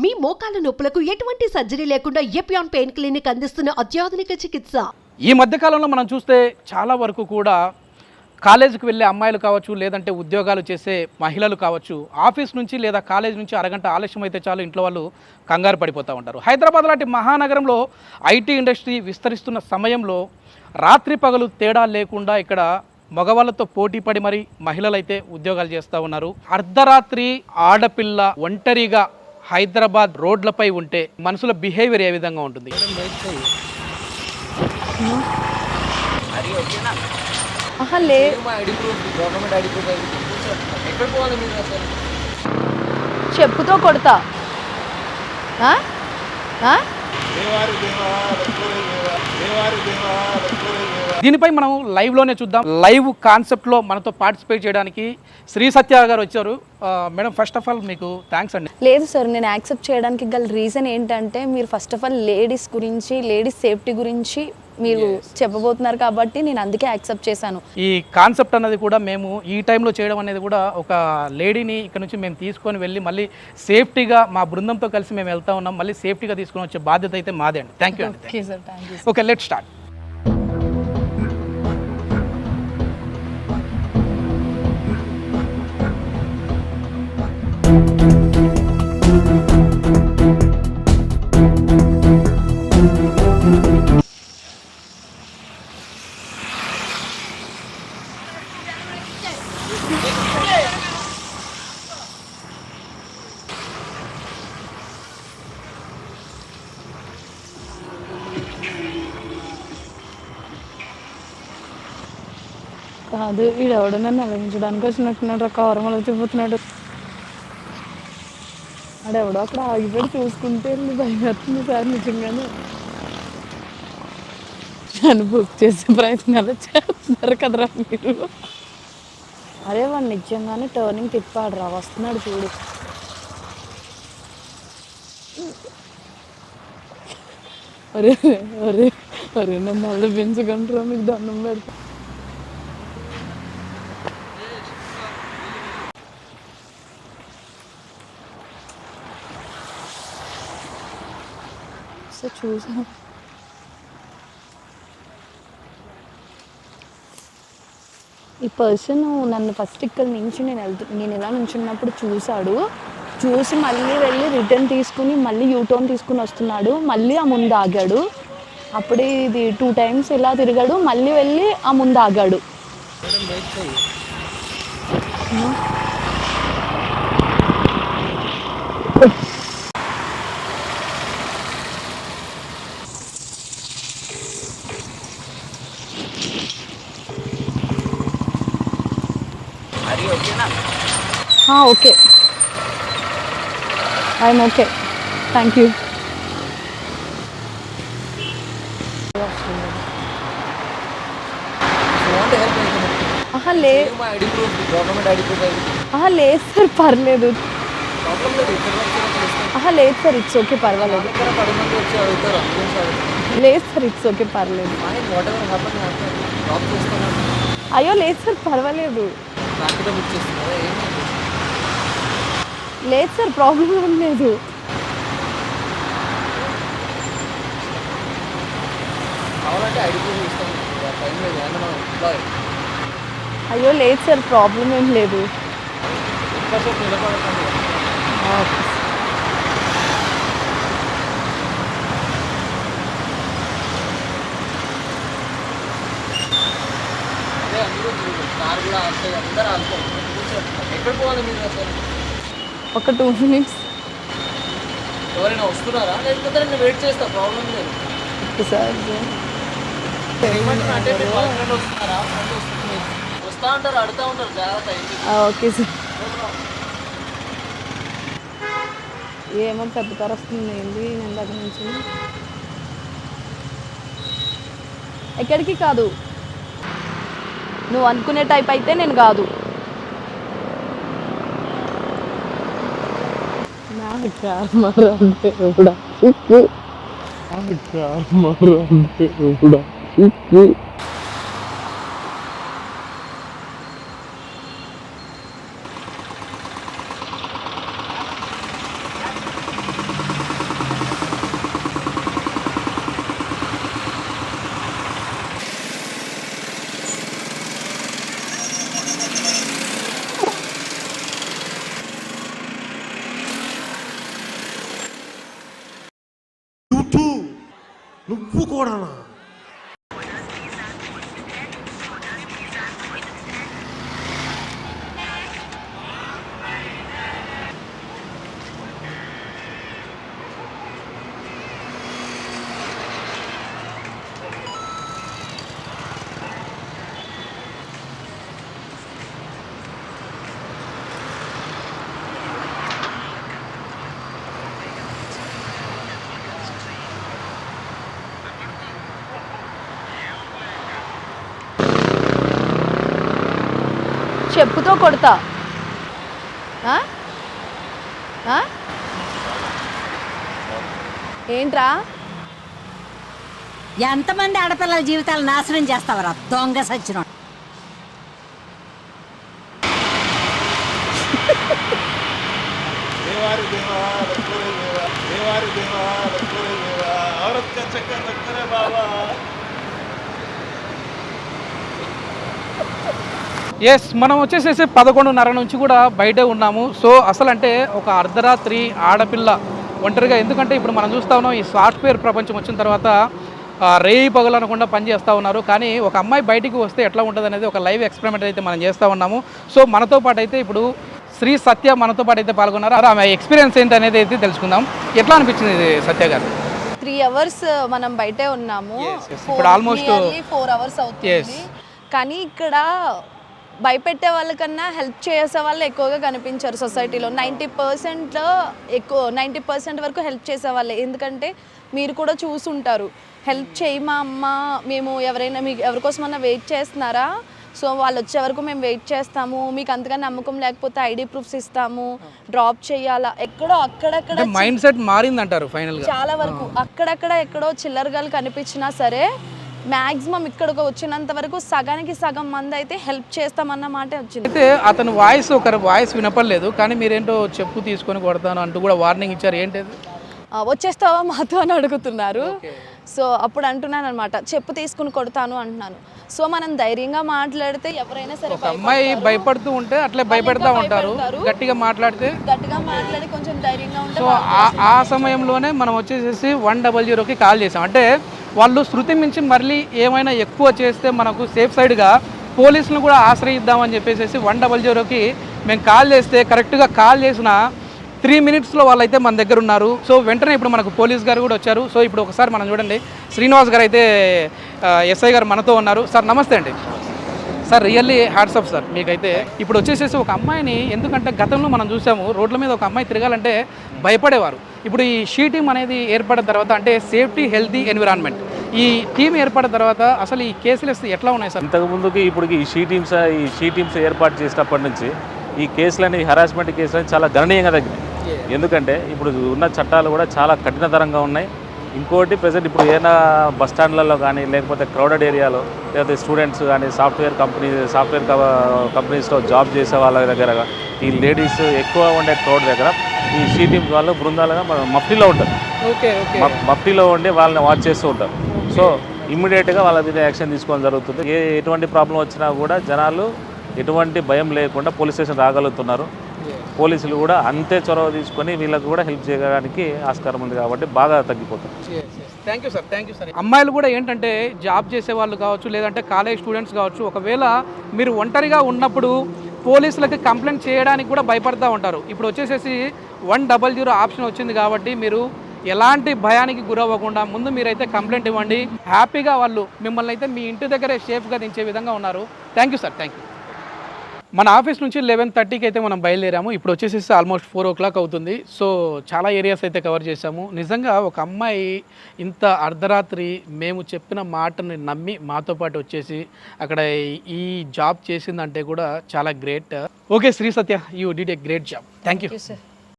మీ మోకాల నొప్పులకు ఎటువంటి సర్జరీ లేకుండా ఎపియాన్ పెయిన్ క్లినిక్ అందిస్తున్న అత్యాధునిక చికిత్స. ఈ మధ్యకాలంలో మనం చూస్తే చాలా వరకు కూడా కాలేజీకి వెళ్ళే అమ్మాయిలు కావచ్చు, లేదంటే ఉద్యోగాలు చేసే మహిళలు కావచ్చు, ఆఫీస్ నుంచి లేదా కాలేజ్ నుంచి అరగంట ఆలస్యం అయితే చాలు ఇంట్లో వాళ్ళు కంగారు పడిపోతూ ఉంటారు. హైదరాబాద్ లాంటి మహానగరంలో ఐటీ ఇండస్ట్రీ విస్తరిస్తున్న సమయంలో రాత్రి పగలు తేడా లేకుండా ఇక్కడ మగవాళ్ళతో పోటీ పడి మరి మహిళలైతే ఉద్యోగాలు చేస్తూ ఉన్నారు. అర్ధరాత్రి ఆడపిల్ల ఒంటరిగా హైదరాబాద్ రోడ్లపై ఉంటే మనుషుల బిహేవియర్ ఏ విధంగా ఉంటుంది? చెప్పుతో కొడతా. దీనిపై మనం లైవ్లోనే చూద్దాం. లైవ్ కాన్సెప్ట్లో మనతో పార్టిసిపేట్ చేయడానికి శ్రీ సత్య గారు వచ్చారు. మేడం, ఫస్ట్ ఆఫ్ ఆల్ మీకు థ్యాంక్స్ అండి. లేదు సార్, నేను యాక్సెప్ట్ చేయడానికి గల రీజన్ ఏంటంటే మీరు ఫస్ట్ ఆఫ్ ఆల్ లేడీస్ గురించి, లేడీస్ సేఫ్టీ గురించి మీరు చెప్పబోతున్నారు కాబట్టి నేను అందుకే యాక్సెప్ట్ చేశాను. ఈ కాన్సెప్ట్ అన్నది కూడా మేము ఈ టైంలో చేయడం అనేది కూడా ఒక లేడీని ఇక్కడ నుంచి మేము తీసుకొని వెళ్ళి మళ్ళీ సేఫ్టీగా మా బృందంతో కలిసి మేము వెళ్తా ఉన్నాం. మళ్ళీ సేఫ్టీగా తీసుకొని వచ్చే బాధ్యత అయితే మాదే అండి. థ్యాంక్ యూ అండి. Okay sir, thank you. Okay, let's start. కాదు, వీడెవడు నన్ను అలగించడానికి వచ్చినట్టున్నాడు. కవరమలు వచ్చిపోతున్నాడు. ఆడెవడో అక్కడ ఆగిపోయి చూసుకుంటే భయం వస్తుంది సార్. నిజంగానే నన్ను బుక్ చేసే ప్రయత్నాలు చేస్తున్నారు కదరా మీరు. అరే వాడు నిజంగానే టర్నింగ్ తిప్పాడు రా, వస్తున్నాడు చూడు. అరే అరే అరే నన్ను మళ్ళీ పెంచగంటారా, మీకు దండం పెడతా. చూసాను ఈ పర్సన్ నన్ను ఫస్ట్ ఇక్కడ నుంచి నేను ఇలా నుంచున్నప్పుడు చూశాడు. చూసి మళ్ళీ వెళ్ళి రిటర్న్ తీసుకుని మళ్ళీ యూటర్న్ తీసుకుని వస్తున్నాడు. మళ్ళీ ఆ ముందు ఆగాడు. అప్పుడే ఇది 2 times ఇలా తిరిగాడు. మళ్ళీ వెళ్ళి ఆ ముందు ఆగాడు. Okay, I'm okay, thank you. లేదు సార్, పర్లేదు. లేదు సార్, ఇట్స్ ఓకే, పర్వాలేదు. లేదు సార్, ఇట్స్ ఓకే, పర్లేదు. అయ్యో లేదు సార్, పర్వాలేదు. లేదు సార్, ప్రాబ్లం ఏం లేదు. అయ్యో లేదు సార్, ప్రాబ్లం ఏం లేదు. ఒక 2 minutes. ఎవరైనా వస్తున్నారా లేకపోతే నేను వెయిట్ చేస్తా, ప్రాబ్లం లేదు. సార్ వస్తా ఉంటారు, అడుగుతా ఉంటారు, జాగ్రత్త. Okay sir. ఏమో పెద్ద కార్ వస్తుంది ఏంటి నేను దగ్గర నుంచి. ఎక్కడికి కాదు, నువ్వు అనుకునే టైప్ అయితే నేను కాదు. నువ్వు కూడానా? చెప్పుతో కొడతా. ఏంట్రా? ఎంతమంది ఆడపిల్లల జీవితాలు నాశనం చేస్తావరా దొంగ సచ్చిన. ఎస్, మనం వచ్చేసేసి 11:30 నుంచి కూడా బయటే ఉన్నాము. సో అసలు అంటే ఒక అర్ధరాత్రి ఆడపిల్ల ఒంటరిగా, ఎందుకంటే ఇప్పుడు మనం చూస్తా ఉన్నాం ఈ సాఫ్ట్వేర్ ప్రపంచం వచ్చిన తర్వాత రేయి పగలు అనకుండా పనిచేస్తూ ఉన్నారు. కానీ ఒక అమ్మాయి బయటికి వస్తే ఎట్లా ఉంటుంది అనేది ఒక లైవ్ ఎక్స్పెరిమెంట్ అయితే మనం చేస్తూ ఉన్నాము. సో మనతో పాటు అయితే ఇప్పుడు శ్రీ సత్య మనతో పాటు అయితే పాల్గొన్నారు. ఆమె ఎక్స్పీరియన్స్ ఏంటి అనేది అయితే తెలుసుకుందాం. ఎట్లా అనిపించింది ఇది సత్య గారు? 3 hours మనం బయటే ఉన్నాము. ఇప్పుడు ఆల్మోస్ట్ 4 hours అవుతుంది. కానీ ఇక్కడ భయపెట్టే వాళ్ళకన్నా హెల్ప్ చేసే వాళ్ళు ఎక్కువగా కనిపించారు సొసైటీలో. 90% వరకు హెల్ప్ చేసే వాళ్ళే. ఎందుకంటే మీరు కూడా చూసుంటారు, హెల్ప్ చేయమా అమ్మ, మేము ఎవరైనా మీకు ఎవరికోసమన్నా వెయిట్ చేస్తున్నారా, సో వాళ్ళు వచ్చే వరకు మేము వెయిట్ చేస్తాము, మీకు అంతగా నమ్మకం లేకపోతే ఐడి ప్రూఫ్స్ ఇస్తాము, డ్రాప్ చేయాలా, ఎక్కడో అక్కడక్కడ మైండ్ సెట్ మారిందంటారు ఫైనల్ గా. చాలా వరకు అక్కడక్కడ ఎక్కడో చిల్లరగాలు కనిపించినా సరే మ్యాక్సిమం ఇక్కడికి వచ్చినంత వరకు సగానికి సగం మంది అయితే హెల్ప్ చేస్తామన్న మాట వచ్చింది. అయితే అతను ఒకరి వాయిస్ వినపడలేదు, కానీ మీరేంటో చెప్పు తీసుకొని కొడతాను అంటూ కూడా వార్నింగ్ ఇచ్చారు. ఏంటి వచ్చేస్తావా మాతో అని అడుగుతున్నారు. సో అప్పుడు అంటున్నాను అనమాట, చెప్పు తీసుకుని కొడతాను అంటున్నాను. సో మనం ధైర్యంగా మాట్లాడితే ఎవరైనా సరే, అమ్మాయి భయపడుతూ ఉంటే అట్లే భయపెడతా ఉంటారు, గట్టిగా మాట్లాడితే మాట్లాడి కొంచెం ధైర్యంగా ఉంటే. సో ఆ సమయంలోనే మనం వచ్చేసేసి 100కి కాల్ చేసాం. అంటే వాళ్ళు శృతి మించి మళ్ళీ ఏమైనా ఎక్కువ చేస్తే మనకు సేఫ్ సైడ్గా పోలీసులను కూడా ఆశ్రయిద్దామని చెప్పేసి 100కి మేము కాల్ చేస్తే కరెక్ట్గా కాల్ చేసిన 3 minutesలో వాళ్ళైతే మన దగ్గర ఉన్నారు. సో వెంటనే ఇప్పుడు మనకు పోలీస్ గారు కూడా వచ్చారు. సో ఇప్పుడు ఒకసారి మనం చూడండి, శ్రీనివాస్ గారు అయితే ఎస్ఐ గారు మనతో ఉన్నారు. సార్ నమస్తే అండి. Sir really hats off sir మీకైతే. ఇప్పుడు వచ్చేసేసి ఒక అమ్మాయిని, ఎందుకంటే గతంలో మనం చూసాము రోడ్ల మీద ఒక అమ్మాయి తిరగాలంటే భయపడేవారు. ఇప్పుడు ఈ షీ టీమ్ అనేది ఏర్పడిన తర్వాత, అంటే సేఫ్టీ హెల్తీ ఎన్విరాన్మెంట్, ఈ టీం ఏర్పడిన తర్వాత అసలు ఈ కేసులు ఎట్లా ఉన్నాయి సార్? ఇంతకుముందుకి ఇప్పటికి ఈ షీ టీమ్స్ ఏర్పాటు చేసినప్పటి నుంచి ఈ కేసులని, హెరాస్మెంట్ కేసులని చాలా గణనీయంగా తగ్గినాయి. ఎందుకంటే ఇప్పుడు ఉన్న చట్టాలు కూడా చాలా కఠినతరంగా ఉన్నాయి. ఇంకోటి ప్రజెంట్ ఇప్పుడు ఏదైనా బస్ స్టాండ్లలో కానీ, లేకపోతే క్రౌడెడ్ ఏరియాలో, లేకపోతే స్టూడెంట్స్ కానీ, సాఫ్ట్వేర్ కంపెనీస్లో జాబ్ చేసే వాళ్ళ దగ్గర, ఈ లేడీస్ ఎక్కువ ఉండే క్రౌడ్ దగ్గర ఈ షీ టీమ్స్ వాళ్ళు బృందాలుగా మఫ్టీలో ఉంటారు. మఫ్టీలో ఉండి వాళ్ళని వాచ్ చేస్తూ ఉంటారు. సో ఇమ్మీడియట్గా వాళ్ళ మీద యాక్షన్ తీసుకోవడం జరుగుతుంది. ఎటువంటి ప్రాబ్లం వచ్చినా కూడా జనాలు ఎటువంటి భయం లేకుండా పోలీస్ స్టేషన్ రాగలుగుతున్నారు. పోలీసులు కూడా అంతే చొరవ తీసుకొని వీళ్ళకు కూడా హెల్ప్ చేయడానికి ఆస్కారం ఉంది కాబట్టి బాగా తగ్గిపోతుంది. Thank you sir, thank you sir. అమ్మాయిలు కూడా ఏంటంటే జాబ్ చేసే వాళ్ళు కావచ్చు, లేదంటే కాలేజ్ స్టూడెంట్స్ కావచ్చు, ఒకవేళ మీరు ఒంటరిగా ఉన్నప్పుడు పోలీసులకి కంప్లైంట్ చేయడానికి కూడా భయపడుతూ ఉంటారు. ఇప్పుడు వచ్చేసేసి 100 ఆప్షన్ వచ్చింది కాబట్టి మీరు ఎలాంటి భయానికి గురవ్వకుండా ముందు మీరైతే కంప్లైంట్ ఇవ్వండి. హ్యాపీగా వాళ్ళు మిమ్మల్ని అయితే మీ ఇంటి దగ్గరే సేఫ్గా దించే విధంగా ఉన్నారు. Thank you sir, thank you. మన ఆఫీస్ నుంచి 11:30కి అయితే మనం బయలుదేరాము. ఇప్పుడు వచ్చేసేసి ఆల్మోస్ట్ 4 o'clock అవుతుంది. సో చాలా ఏరియాస్ అయితే కవర్ చేసాము. నిజంగా ఒక అమ్మాయి ఇంత అర్ధరాత్రి మేము చెప్పిన మాటని నమ్మి మాతో పాటు వచ్చేసి అక్కడ ఈ జాబ్ చేసిందంటే కూడా చాలా great. Okay Shri Satya, you did a great job. Thank you.